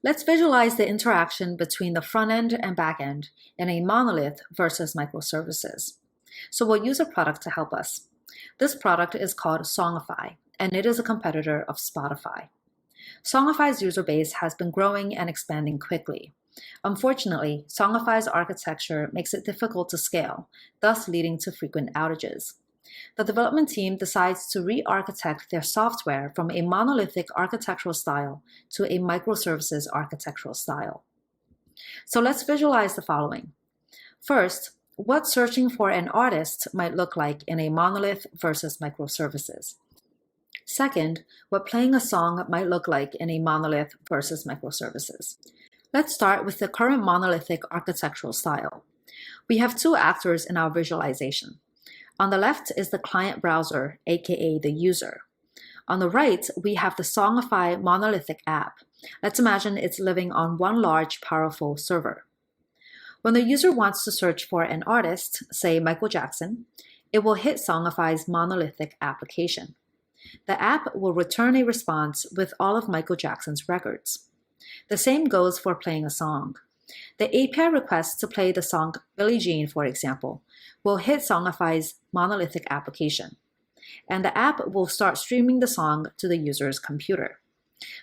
Let's visualize the interaction between the front end and back end in a monolith versus microservices. So we'll use a product to help us. This product is called Songify, and it is a competitor of Spotify. Songify's user base has been growing and expanding quickly. Unfortunately, Songify's architecture makes it difficult to scale, thus leading to frequent outages. The development team decides to re-architect their software from a monolithic architectural style to a microservices architectural style. So let's visualize the following. First, what searching for an artist might look like in a monolith versus microservices. Second, what playing a song might look like in a monolith versus microservices. Let's start with the current monolithic architectural style. We have two actors in our visualization. On the left is the client browser, aka the user. On the right, we have the Songify monolithic app. Let's imagine it's living on one large, powerful server. When the user wants to search for an artist, say Michael Jackson, it will hit Songify's monolithic application. The app will return a response with all of Michael Jackson's records. The same goes for playing a song. The API request to play the song Billie Jean, for example, will hit Songify's monolithic application, and the app will start streaming the song to the user's computer.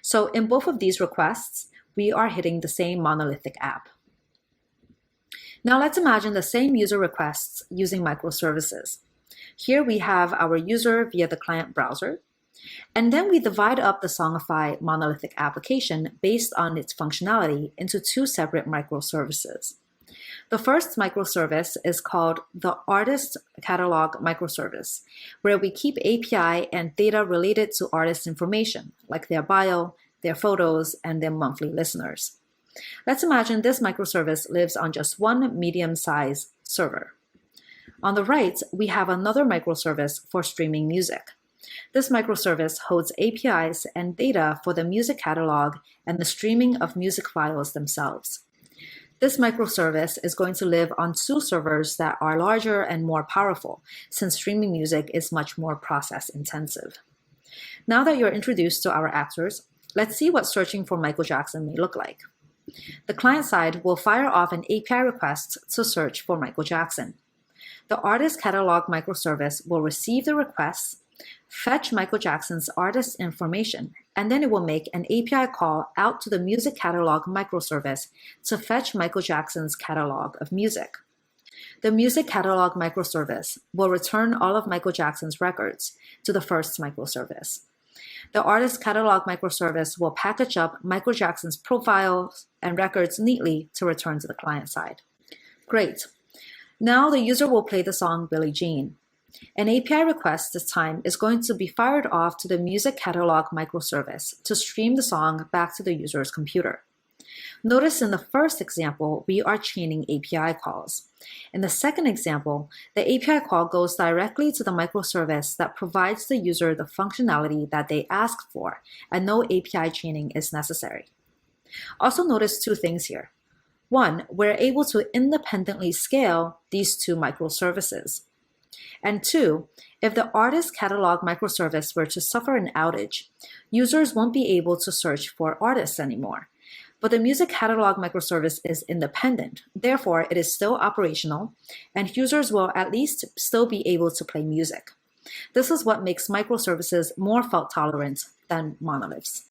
So in both of these requests, we are hitting the same monolithic app. Now let's imagine the same user requests using microservices. Here we have our user via the client browser, and then we divide up the Songify monolithic application based on its functionality into two separate microservices. The first microservice is called the Artist Catalog microservice, where we keep API and data related to artist information, like their bio, their photos, and their monthly listeners. Let's imagine this microservice lives on just one medium-sized server. On the right, we have another microservice for streaming music. This microservice holds APIs and data for the music catalog and the streaming of music files themselves. This microservice is going to live on two servers that are larger and more powerful, since streaming music is much more process intensive. Now that you're introduced to our actors, let's see what searching for Michael Jackson may look like. The client side will fire off an API request to search for Michael Jackson. The Artist Catalog microservice will receive the requests, fetch Michael Jackson's artist information, and then it will make an API call out to the Music Catalog microservice to fetch Michael Jackson's catalog of music. The Music Catalog microservice will return all of Michael Jackson's records to the first microservice. The Artist Catalog microservice will package up Michael Jackson's profiles and records neatly to return to the client side. Great. Now the user will play the song Billie Jean. An API request this time is going to be fired off to the Music Catalog microservice to stream the song back to the user's computer. Notice in the first example, we are chaining API calls. In the second example, the API call goes directly to the microservice that provides the user the functionality that they ask for, and no API chaining is necessary. Also notice two things here. One, we're able to independently scale these two microservices. And two, if the Artist Catalog microservice were to suffer an outage, users won't be able to search for artists anymore. But the Music Catalog microservice is independent, therefore it is still operational, and users will at least still be able to play music. This is what makes microservices more fault-tolerant than monoliths.